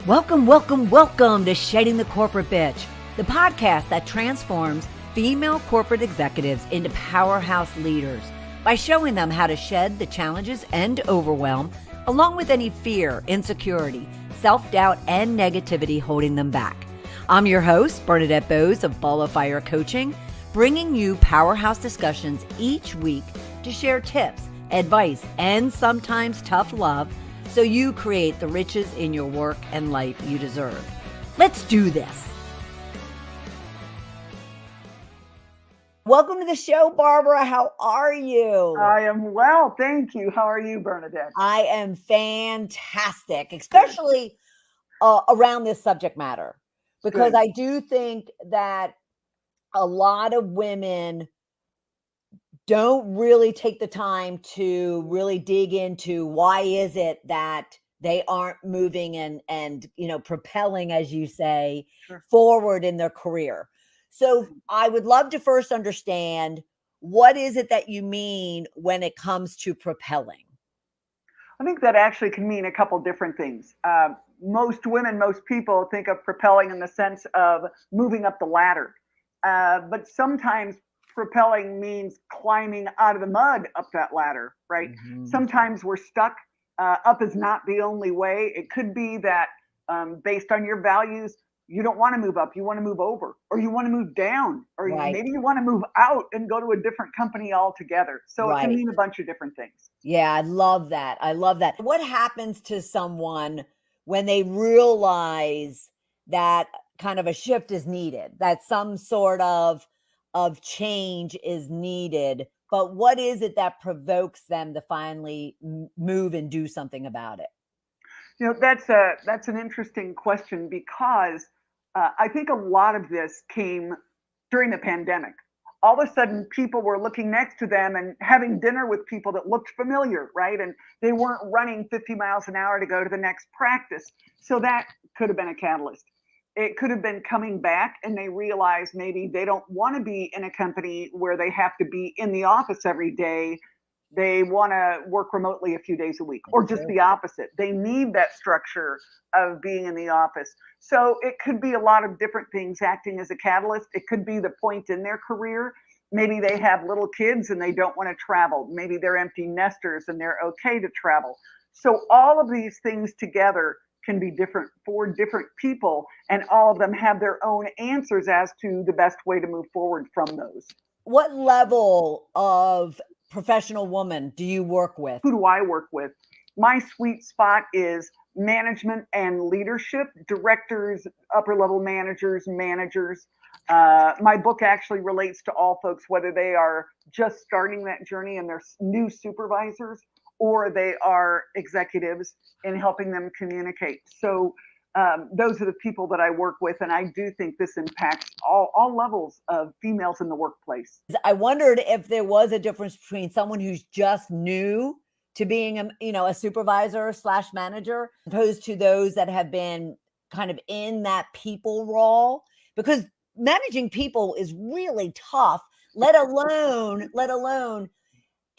Welcome, welcome, welcome to Shedding the Corporate Bitch, the podcast that transforms female corporate executives into powerhouse leaders by showing them how to shed the challenges and overwhelm, along with any fear, insecurity, self-doubt, and negativity holding them back. I'm your host, Bernadette Bose of Ball of Fire Coaching, bringing you powerhouse discussions each week to share tips, advice, and sometimes tough love so you create the riches in your work and life you deserve. Let's do this. Welcome to the show, Barbara. How are you? I am well, thank you. How are you, Bernadette? I am fantastic, especially around this subject matter, because I do think that a lot of women don't really take the time to really dig into why is it that they aren't moving and propelling, as you say, forward in their career. So I would love to first understand, what is it that you mean when it comes to propelling? I think that actually can mean a couple different things. Most women, most people think of propelling in the sense of moving up the ladder. But sometimes propelling means climbing out of the mud up that ladder, right? Mm-hmm. Sometimes we're stuck. Up is not the only way. It could be that based on your values, you don't want to move up. You want to move over, or you want to move down, or maybe you want to move out and go to a different company altogether. So it can mean a bunch of different things. Yeah, I love that. I love that. What happens to someone when they realize that kind of a shift is needed, that some sort of change is needed, but what is it that provokes them to finally move and do something about it? You know, that's an interesting question, because I think a lot of this came during the pandemic. All of a sudden, people were looking next to them and having dinner with people that looked familiar, right? And they weren't running 50 miles an hour to go to the next practice. So that could have been a catalyst. It could have been coming back and they realize maybe they don't want to be in a company where they have to be in the office every day. They want to work remotely a few days a week, or just the opposite. They need that structure of being in the office. So it could be a lot of different things acting as a catalyst. It could be the point in their career. Maybe they have little kids and they don't want to travel. Maybe they're empty nesters and they're okay to travel. So all of these things together can be different for different people, and all of them have their own answers as to the best way to move forward from those. What level of professional woman do you work with? Who do I work with? My sweet spot is management and leadership, directors, upper level managers. My book actually relates to all folks, whether they are just starting that journey and they're new supervisors, or they are executives, in helping them communicate. So those are the people that I work with, and I do think this impacts all levels of females in the workplace. I wondered if there was a difference between someone who's just new to being a supervisor / manager, opposed to those that have been kind of in that people role, because managing people is really tough, let alone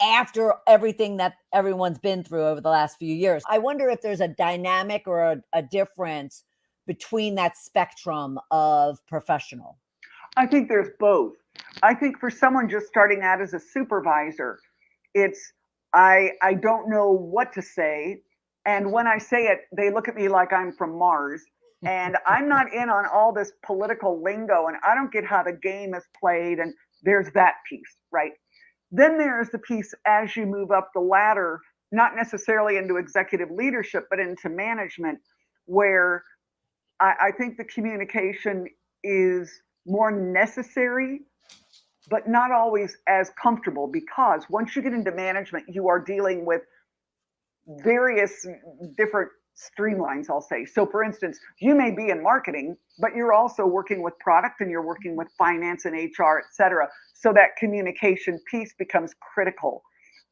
after everything that everyone's been through over the last few years. I wonder if there's a dynamic or a difference between that spectrum of professional. I think there's both. I think for someone just starting out as a supervisor, it's, I don't know what to say. And when I say it, they look at me like I'm from Mars. And I'm not in on all this political lingo, and I don't get how the game is played. And there's that piece, right? Then there's the piece as you move up the ladder, not necessarily into executive leadership, but into management, where I think the communication is more necessary, but not always as comfortable, because once you get into management, you are dealing with various different streamlines, I'll say. So for instance, you may be in marketing, but you're also working with product and you're working with finance and HR, et cetera. So that communication piece becomes critical.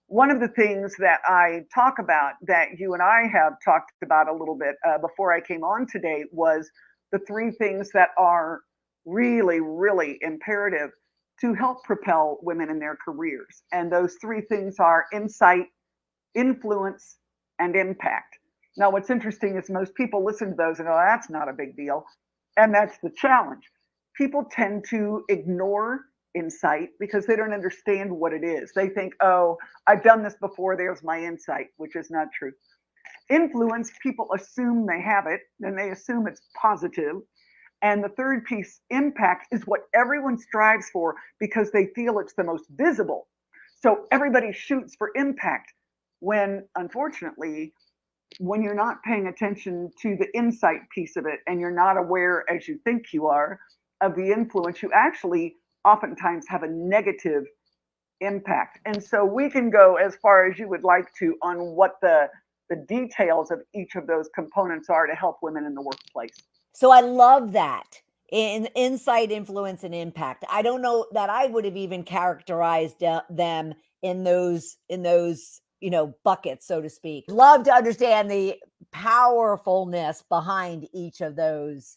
One of the things that I talk about, that you and I have talked about a little bit before I came on today, was the 3 things that are really, really imperative to help propel women in their careers. And those 3 things are insight, influence, and impact. Now, what's interesting is most people listen to those and go, that's not a big deal. And that's the challenge. People tend to ignore insight because they don't understand what it is. They think, oh, I've done this before, there's my insight, which is not true. Influence, people assume they have it, and they assume it's positive. And the third piece, impact, is what everyone strives for because they feel it's the most visible. So everybody shoots for impact when, unfortunately, when you're not paying attention to the insight piece of it and you're not aware, as you think you are, of the influence, you actually oftentimes have a negative impact. And so we can go as far as you would like to on what the details of each of those components are to help women in the workplace. So I love that. In insight, influence, and impact. I don't know that I would have even characterized them in those buckets, so to speak. Love to understand the powerfulness behind each of those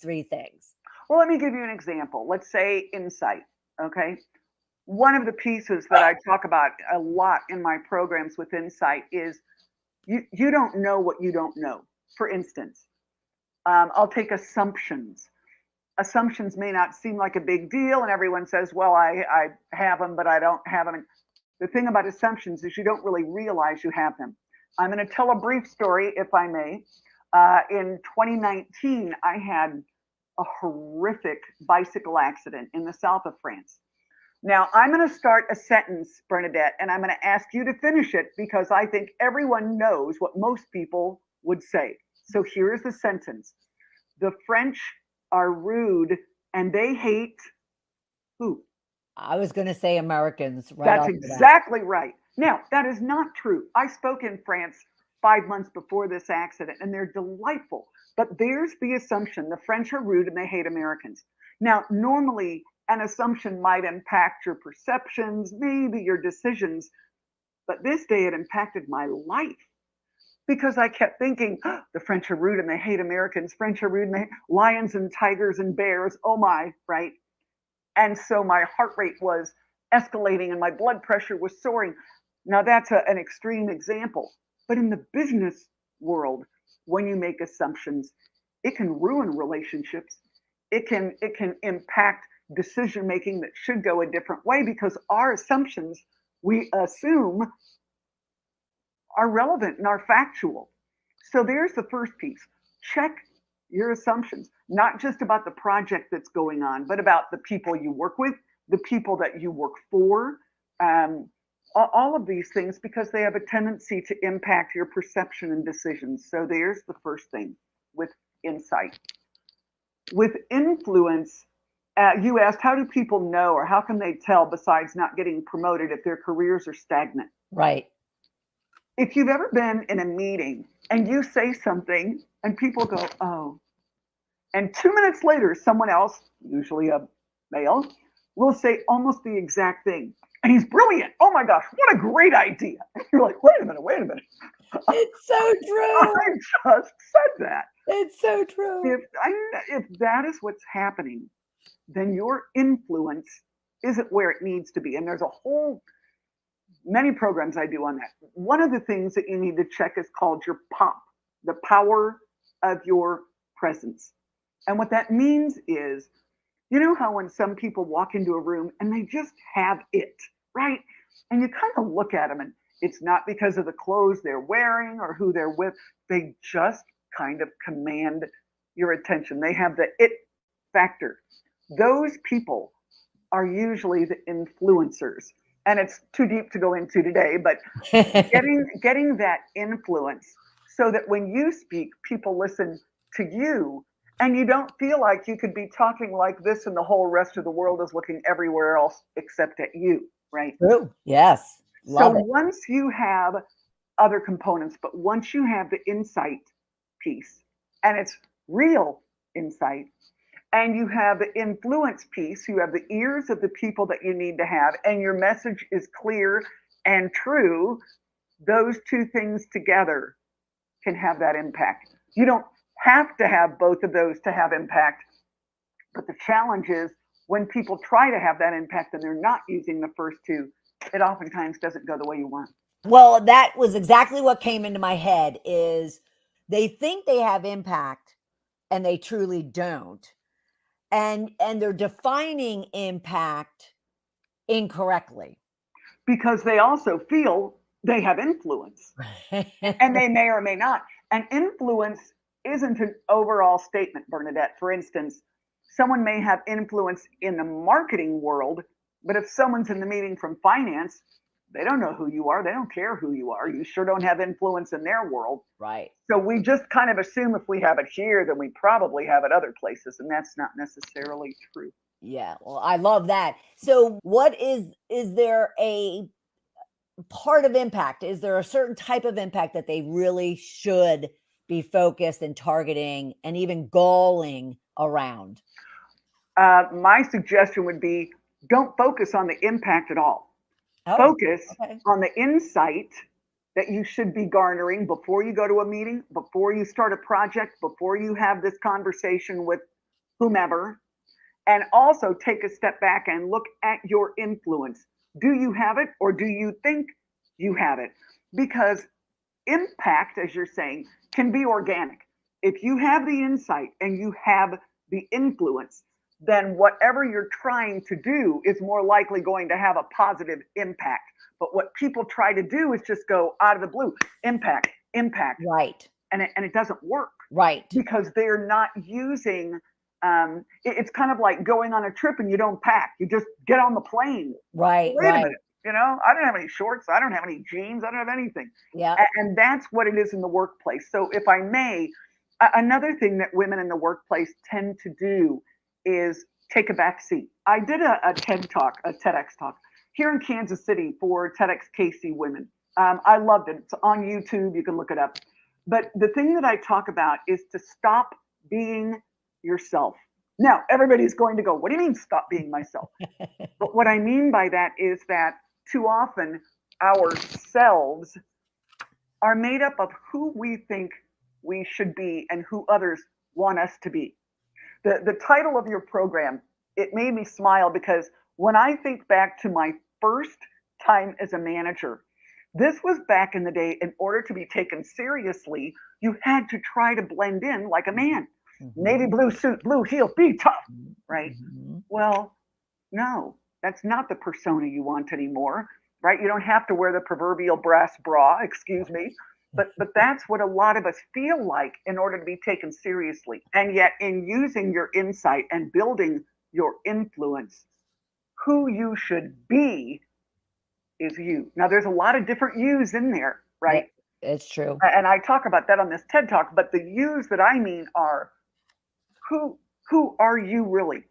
three things. Well, let me give you an example. Let's say insight. Okay. One of the pieces that I talk about a lot in my programs with insight is you don't know what you don't know. For instance, I'll take assumptions. Assumptions may not seem like a big deal, and everyone says, well, I have them, but I don't have them. And the thing about assumptions is you don't really realize you have them. I'm going to tell a brief story, if I may. In 2019, I had a horrific bicycle accident in the south of France. Now, I'm going to start a sentence, Bernadette, and I'm going to ask you to finish it because I think everyone knows what most people would say. So here is the sentence. The French are rude and they hate who? I was going to say Americans. Right. That's exactly right. Now, that is not true. I spoke in France 5 months before this accident, and they're delightful. But there's the assumption. The French are rude and they hate Americans. Now, normally, an assumption might impact your perceptions, maybe your decisions. But this day, it impacted my life. Because I kept thinking, oh, the French are rude and they hate Americans. French are rude and they hate lions and tigers and bears. Oh my, right? And so my heart rate was escalating and my blood pressure was soaring. Now that's an extreme example. But in the business world, when you make assumptions, it can ruin relationships. It can impact decision making that should go a different way because our assumptions, we assume, are relevant and are factual. So there's the first piece. Check your assumptions, not just about the project that's going on, but about the people you work with, the people that you work for, all of these things, because they have a tendency to impact your perception and decisions. So there's the first thing with insight. With influence, you asked, how do people know or how can they tell besides not getting promoted if their careers are stagnant? Right. If you've ever been in a meeting and you say something and people go, oh, and 2 minutes later, someone else, usually a male, will say almost the exact thing. And he's brilliant. Oh my gosh, what a great idea. And you're like, wait a minute. It's so true. I just said that. It's so true. If that is what's happening, then your influence isn't where it needs to be. And there's many programs I do on that. One of the things that you need to check is called your POP, the power of your presence. And what that means is, you know how when some people walk into a room and they just have it, right? And you kind of look at them and it's not because of the clothes they're wearing or who they're with. They just kind of command your attention. They have the it factor. Those people are usually the influencers. And it's too deep to go into today, but getting that influence so that when you speak, people listen to you and you don't feel like you could be talking like this and the whole rest of the world is looking everywhere else except at you, right? True. Yes. Love it. Once you have other components, but once you have the insight piece, and it's real insight, and you have the influence piece, you have the ears of the people that you need to have, and your message is clear and true, those two things together can have that impact. You don't have to have both of those to have impact, but the challenge is when people try to have that impact and they're not using the first two, it oftentimes doesn't go the way you want. Well, that was exactly what came into my head is they think they have impact and they truly don't. And they're defining impact incorrectly. Because they also feel they have influence. And they may or may not. And influence isn't an overall statement, Bernadette. For instance, someone may have influence in the marketing world, but if someone's in the meeting from finance, they don't know who you are. They don't care who you are. You sure don't have influence in their world. Right. So we just kind of assume if we have it here, then we probably have it other places. And that's not necessarily true. Yeah. Well, I love that. So what is there a part of impact? Is there a certain type of impact that they really should be focused and targeting and even goaling around? My suggestion would be don't focus on the impact at all. Oh, Focus okay. on the insight that you should be garnering before you go to a meeting, before you start a project, before you have this conversation with whomever. And also take a step back and look at your influence. Do you have it or do you think you have it? Because impact, as you're saying, can be organic. If you have the insight and you have the influence, then whatever you're trying to do is more likely going to have a positive impact. But what people try to do is just go out of the blue, impact, impact. Right. And it doesn't work. Right. Because they're not using, it's kind of like going on a trip and you don't pack. You just get on the plane. Right. Wait right. a minute. You know, I don't have any shorts. I don't have any jeans. I don't have anything. Yeah. And that's what it is in the workplace. So if I may, another thing that women in the workplace tend to do is take a back seat. I did a TED talk, a TEDx talk here in Kansas City for TEDx KC women. I loved it. It's on YouTube. You can look it up. But the thing that I talk about is to stop being yourself. Now, everybody's going to go, what do you mean stop being myself? But what I mean by that is that too often ourselves are made up of who we think we should be and who others want us to be. The title of your program, it made me smile because when I think back to my first time as a manager, this was back in the day. In order to be taken seriously, you had to try to blend in like a man. Mm-hmm. Navy blue suit, blue heels, be tough, right? Mm-hmm. Well, no, that's not the persona you want anymore, right? You don't have to wear the proverbial brass bra, excuse me. But that's what a lot of us feel like in order to be taken seriously. And yet in using your insight and building your influence, who you should be is you. Now, there's a lot of different yous in there, right? It's true. And I talk about that on this TED Talk, but the yous that I mean are who are you really?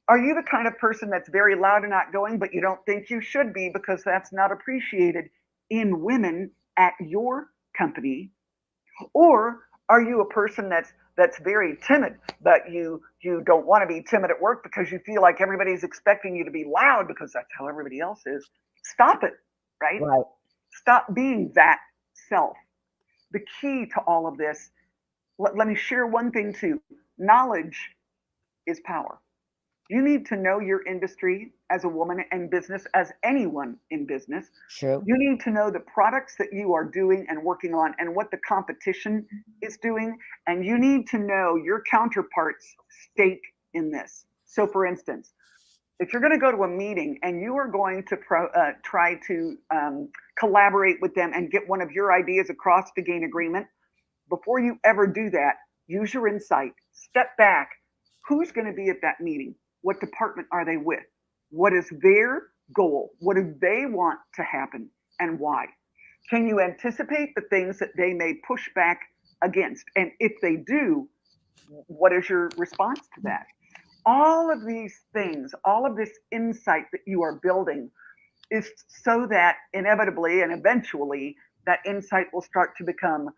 Are you the kind of person that's very loud and outgoing, but you don't think you should be because that's not appreciated in women at your company? Or are you a person that's very timid, but you don't want to be timid at work because you feel like everybody's expecting you to be loud because that's how everybody else is? Stop it, right? Right. Stop being that self. The key to all of this, let me share one thing too. Knowledge is power. You need to know your industry as a woman in business, as anyone in business. True. You need to know the products that you are doing and working on and what the competition is doing. And you need to know your counterparts' stake in this. So for instance, if you're going to go to a meeting and you are going to try to collaborate with them and get one of your ideas across to gain agreement, before you ever do that, use your insight, step back. Who's going to be at that meeting? What department are they with? What is their goal? What do they want to happen and why? Can you anticipate the things that they may push back against? And if they do, what is your response to that? All of these things, all of this insight that you are building is so that inevitably and eventually that insight will start to become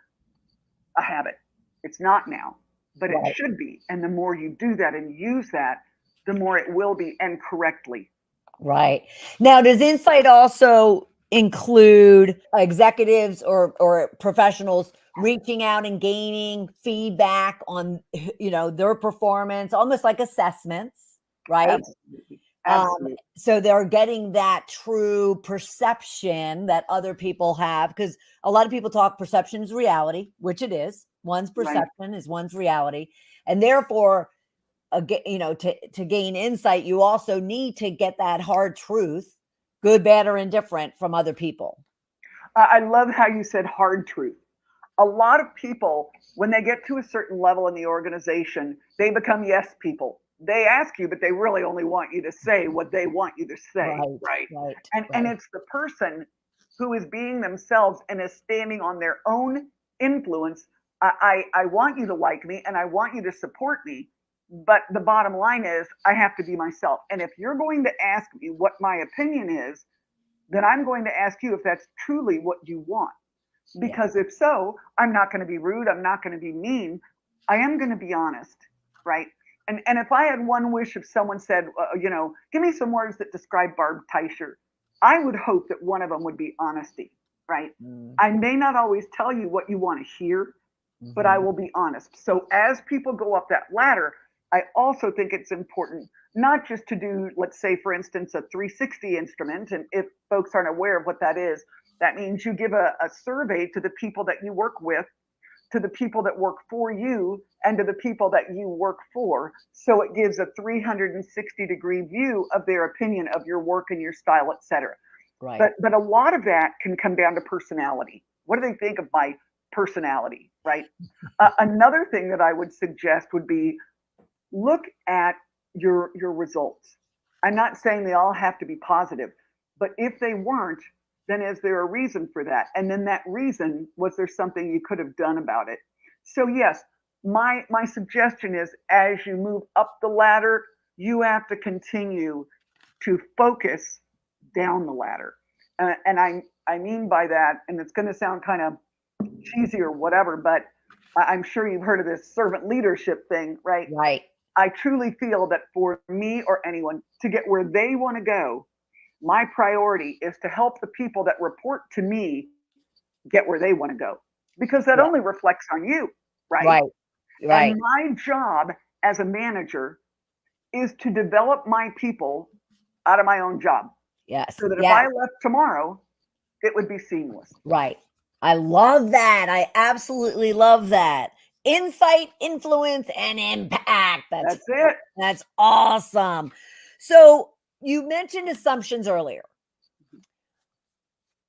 a habit. It's not now, but right. It should be. And the more you do that and use that, the more it will be, and correctly. Right. Now, does insight also include executives or professionals reaching out and gaining feedback on, their performance, almost like assessments, right? Absolutely. Absolutely. So they're getting that true perception that other people have, because a lot of people talk perception is reality, which it is. One's Right. perception is one's reality. And therefore, to gain insight, you also need to get that hard truth, good, bad, or indifferent, from other people. I love how you said hard truth. A lot of people, when they get to a certain level in the organization, they become yes people. They ask you, but they really only want you to say what they want you to say, Right, right? right, And right. it's the person who is being themselves and is standing on their own influence. I want you to like me and I want you to support me, but the bottom line is I have to be myself. And if you're going to ask me what my opinion is, then I'm going to ask you if that's truly what you want. Yeah, Because if so, I'm not going to be rude. I'm not going to be mean. I am going to be honest, right? And if I had one wish, if someone said, give me some words that describe Barb Teicher, I would hope that one of them would be honesty, right? mm, I may not always tell you what you want to hear, but I mhm. will be honest. So as people go up that ladder, I also think it's important not just to do, let's say, for instance, a 360 instrument. And if folks aren't aware of what that is, that means you give a survey to the people that you work with, to the people that work for you, and to the people that you work for. So it gives a 360-degree view of their opinion of your work and your style, etc. Right. But a lot of that can come down to personality. What do they think of my personality, right? Another thing that I would suggest would be look at your results. I'm not saying they all have to be positive, but if they weren't, then is there a reason for that? And then that reason, was there something you could have done about it? So yes, my suggestion is as you move up the ladder, you have to continue to focus down the ladder. And I mean by that, and it's going to sound kind of cheesy or whatever, but I'm sure you've heard of this servant leadership thing, right? Right. I truly feel that for me or anyone to get where they want to go, my priority is to help the people that report to me get where they want to go, because that Yeah. only reflects on you, right? Right. Right. And my job as a manager is to develop my people out of my own job Yes. so that if I Yes. left tomorrow, it would be seamless. Right. I love that. I absolutely love that. Insight, influence, and impact. That's That's it. that's awesome. So you mentioned assumptions earlier.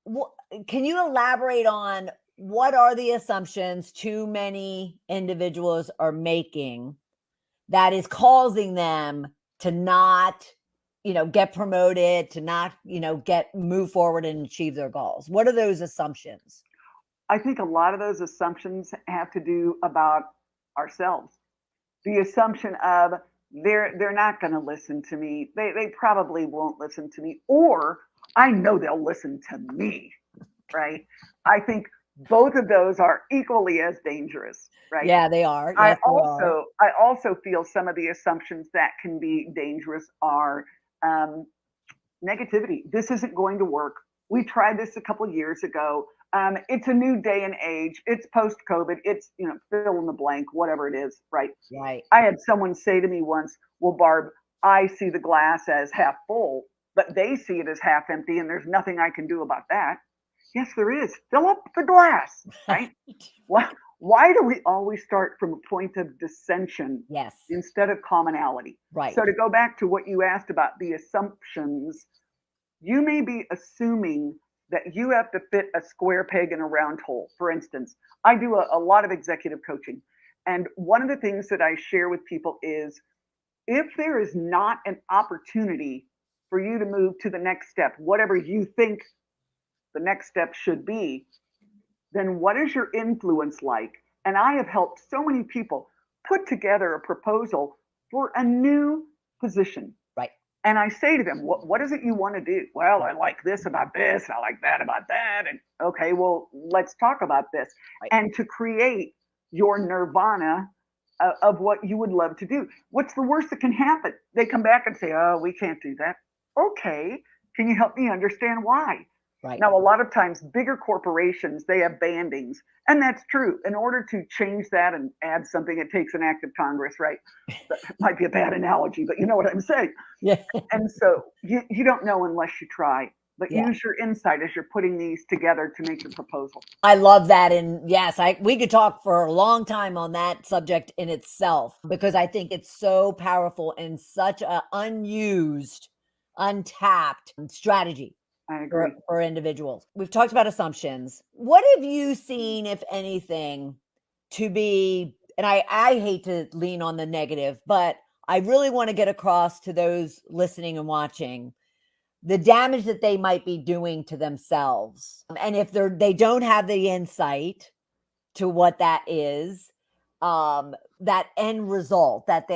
What, can you elaborate on what are the assumptions too many individuals are making that is causing them to not, get promoted, to not, get move forward and achieve their goals? What are those assumptions? I think a lot of those assumptions have to do about ourselves. The assumption of they're not going to listen to me. They probably won't listen to me, or I know they'll listen to me, right? I think both of those are equally as dangerous, right? Yeah, they are. I Yes, they are. also I also feel some of the assumptions that can be dangerous are um, negativity. This isn't going to work. We tried this a couple of years ago. It's a new day and age. It's post COVID. It's, fill in the blank, whatever it is, right? Right. I had someone say to me once, well, Barb, I see the glass as half full, but they see it as half empty, and there's nothing I can do about that. Yes, there is. Fill up the glass, right? Why do we always start from a point of dissension Yes. instead of commonality? Right. So to go back to what you asked about the assumptions, you may be assuming that you have to fit a square peg in a round hole. For instance, I do a lot of executive coaching. And one of the things that I share with people is if there is not an opportunity for you to move to the next step, whatever you think the next step should be, then what is your influence like? And I have helped so many people put together a proposal for a new position. Right. And I say to them, what is it you want to do? Well, I like this about this, and I like that about that. And okay, well, let's talk about this. Right. And to create your nirvana of what you would love to do. What's the worst that can happen? They come back and say, oh, we can't do that. Okay, can you help me understand why? Right. Now, a lot of times, bigger corporations, they have bandings, and that's true. In order to change that and add something, it takes an act of Congress, right? That might be a bad analogy, but you know what I'm saying. Yeah. And so you don't know unless you try, but Yeah. use your insight as you're putting these together to make your proposal. I love that. And yes, we could talk for a long time on that subject in itself, because I think it's so powerful and such a unused, untapped strategy I agree. for individuals. We've talked about assumptions. What have you seen, if anything, to be, and I hate to lean on the negative, but I really want to get across to those listening and watching the damage that they might be doing to themselves. And if they don't have the insight to what that is, that end result that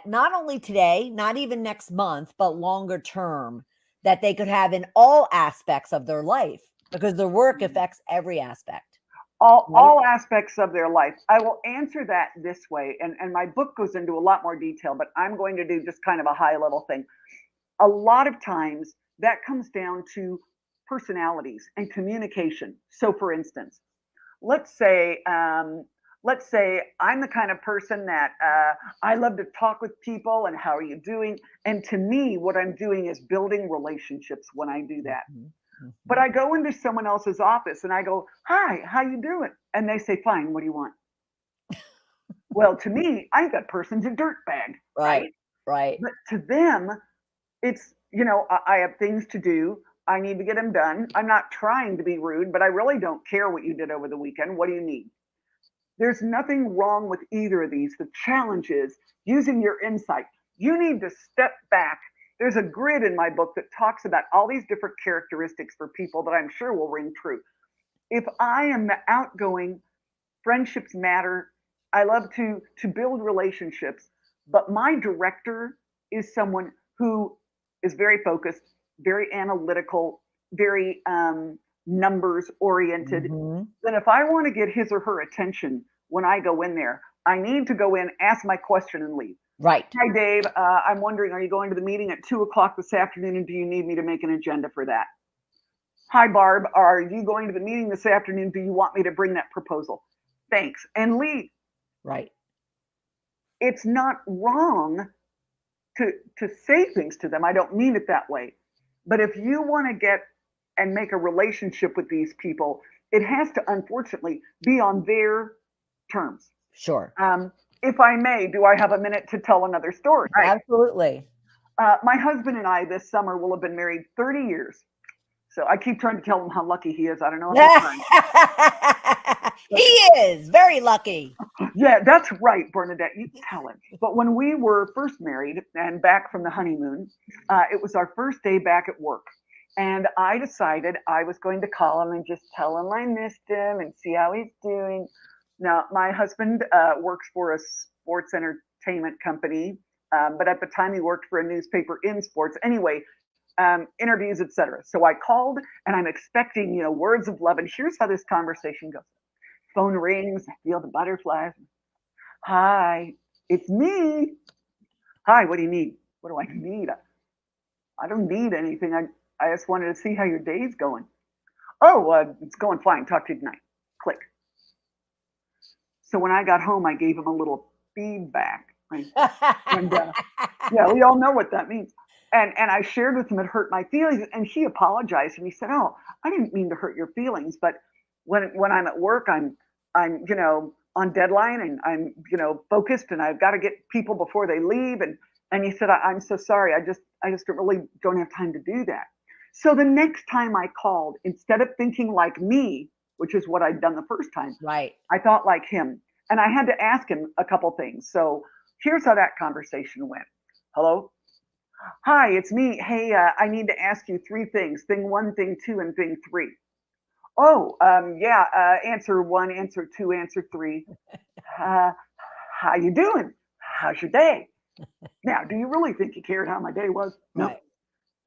not only today, not even next month, but longer term, that they could have in all aspects of their life, because their work affects every aspect. Right? All aspects of their life. I will answer that this way, and my book goes into a lot more detail, but I'm going to do just kind of a high level thing. A lot of times that comes down to personalities and communication. So, for instance, let's say I'm the kind of person that I love to talk with people and how are you doing? And to me, what I'm doing is building relationships when I do that. But I go into someone else's office and I go, "Hi, how you doing?" And they say, "Fine. What do you want?" Well, to me, I think that person's a dirtbag, right? Right. Right. But to them, it's, I have things to do. I need to get them done. I'm not trying to be rude, but I really don't care what you did over the weekend. What do you need? There's nothing wrong with either of these. The challenge is using your insight. You need to step back. There's a grid in my book that talks about all these different characteristics for people that I'm sure will ring true. If I am the outgoing, friendships matter. I love to build relationships, but my director is someone who is very focused, very analytical, very numbers oriented. Mhm. Then if I want to get his or her attention when I go in there, I need to go in, ask my question, and leave. Right. Hi, Dave. I'm wondering, are you going to the meeting at 2 o'clock this afternoon, and do you need me to make an agenda for that? Hi, Barb. Are you going to the meeting this afternoon? Do you want me to bring that proposal? Thanks. And leave. Right. It's not wrong to say things to them. I don't mean it that way. But if you want to get and make a relationship with these people, it has to unfortunately be on their terms. Sure. If I may, do I have a minute to tell another story? Right. Absolutely. My husband and I this summer will have been married 30 years. So I keep trying to tell him how lucky he is. I don't know if he's He is very lucky. Yeah, that's right, Bernadette. You tell him. But when we were first married and back from the honeymoon, it was our first day back at work. And I decided I was going to call him and just tell him I missed him and see how he's doing. Now, my husband works for a sports entertainment company, but at the time he worked for a newspaper in sports. Anyway, interviews, etc. So I called and I'm expecting, words of love. And here's how this conversation goes. Phone rings, I feel the butterflies. Hi, it's me. Hi, what do you need? What do I need? I don't need anything. I just wanted to see how your day's going. Oh, it's going fine. Talk to you tonight. Click. So when I got home, I gave him a little feedback. Right? And yeah, we all know what that means. And I shared with him it hurt my feelings, and he apologized and he said, "Oh, I didn't mean to hurt your feelings, but when I'm at work, I'm on deadline and I'm focused and I've got to get people before they leave." And he said, "I'm so sorry. I just really don't have time to do that." So the next time I called, instead of thinking like me, which is what I'd done the first time, Right. I thought like him, and I had to ask him a couple things. So here's how that conversation went. Hello. Hi, it's me. Hey, I need to ask you 3 things. Thing 1, thing 2, and thing 3. Oh, yeah. Answer 1, answer 2, answer 3. How you doing? How's your day? Now, do you really think you cared how my day was? No. Right.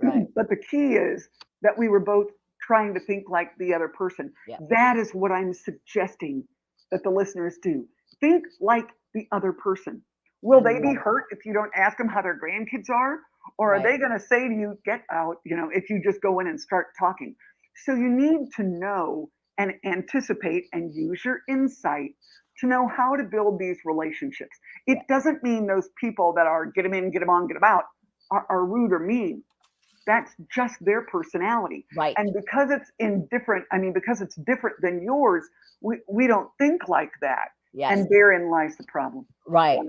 Right. But the key is that we were both trying to think like the other person. Yeah. That is what I'm suggesting that the listeners do. Think like the other person. Will they be hurt if you don't ask them how their grandkids are? Or are they going to say to you, get out, if you just go in and start talking? So you need to know and anticipate and use your insight to know how to build these relationships. It doesn't mean those people that are get them in, get them on, get them out are rude or mean. That's just their personality. Right. And because it's because it's different than yours, we don't think like that. Yes. And therein lies the problem. Right.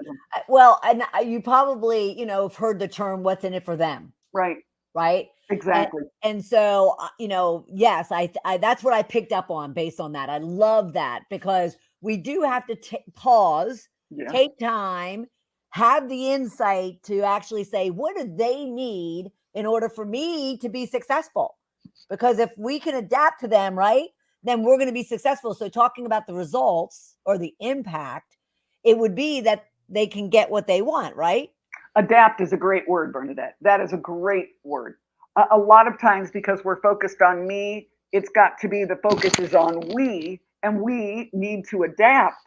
Well, and you probably, have heard the term "what's in it for them." Right. Right. Exactly. And so, yes, I that's what I picked up on based on that. I love that because we do have to pause, take time, have the insight to actually say, what do they need in order for me to be successful? Because if we can adapt to them, right, then we're going to be successful. So talking about the results or the impact, it would be that they can get what they want, right? Adapt is a great word, Bernadette. That is a great word. A lot of times, because we're focused on me, it's got to be the focus is on we, and we need to adapt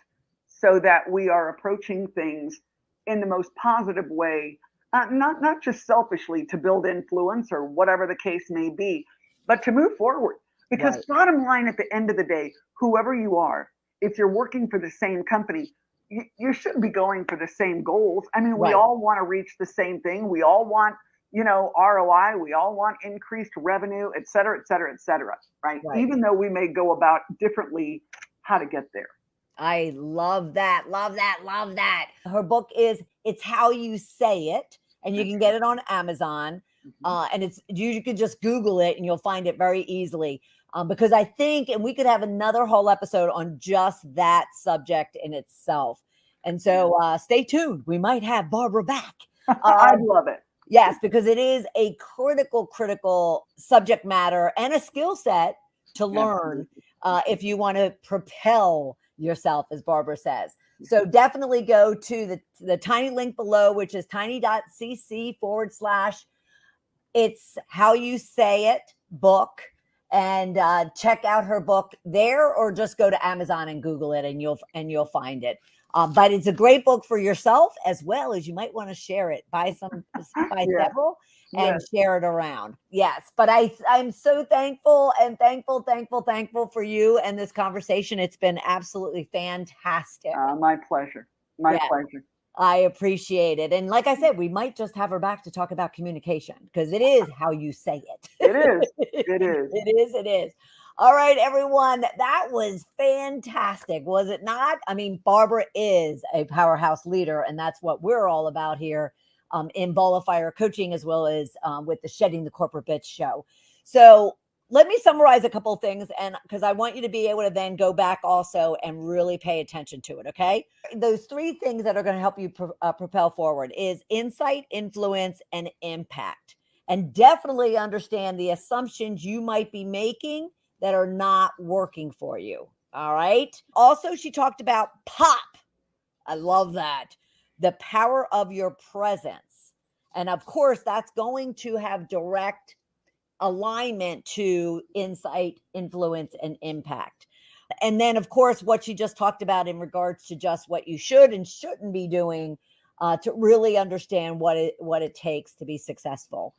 so that we are approaching things in the most positive way, not just selfishly to build influence or whatever the case may be, but to move forward. Because bottom line, at the end of the day, whoever you are, if you're working for the same company, you shouldn't be going for the same goals. I mean, we all want to reach the same thing. We all want, ROI. We all want increased revenue, et cetera, et cetera, et cetera. Right? Even though we may go about differently how to get there. I love that. Love that. Love that. Her book is It's How You Say It, and you can get it on Amazon. And you can just Google it and you'll find it very easily. Because I think, and we could have another whole episode on just that subject in itself. And so stay tuned. We might have Barbara back. I'd love it. Yes, because it is a critical subject matter and a skill set to learn if you want to propel yourself, as Barbara says. So definitely go to the tiny link below, which is tiny.cc/ It's How You Say It book, and check out her book there, or just go to Amazon and Google it, and you'll find it. But it's a great book for yourself, as well as you might want to share it, buy several and share it around. Yes. But I'm so thankful for you and this conversation. It's been absolutely fantastic. My pleasure. My pleasure. I appreciate it. And like I said, we might just have her back to talk about communication, because it is how you say it. It is. It is. It is. All right, everyone. That was fantastic, was it not? I mean, Barbara is a powerhouse leader, and that's what we're all about here in Ball of Fire Coaching, as well as with the Shedding the Corporate Bitch show. So let me summarize a couple of things, and because I want you to be able to then go back also and really pay attention to it, okay? Those three things that are going to help you propel forward is insight, influence, and impact. And definitely understand the assumptions you might be making that are not working for you, all right? Also, she talked about POP. I love that. The power of your presence. And of course, that's going to have direct alignment to insight, influence, and impact. And then, of course, what she just talked about in regards to just what you should and shouldn't be doing to really understand what it takes to be successful.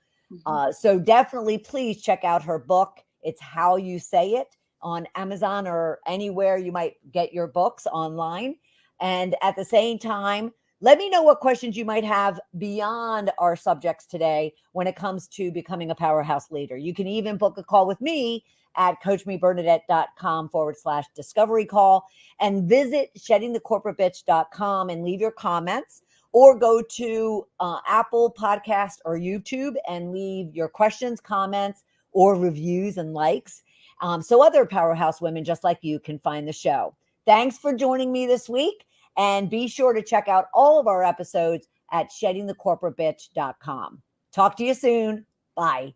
So definitely, please check out her book. It's How You Say It on Amazon or anywhere you might get your books online. And at the same time, let me know what questions you might have beyond our subjects today when it comes to becoming a powerhouse leader. You can even book a call with me at coachmebernadette.com/discovery call, and visit sheddingthecorporatebitch.com and leave your comments, or go to Apple Podcast or YouTube and leave your questions, comments, or reviews and likes. So other powerhouse women just like you can find the show. Thanks for joining me this week. And be sure to check out all of our episodes at sheddingthecorporatebitch.com. Talk to you soon. Bye.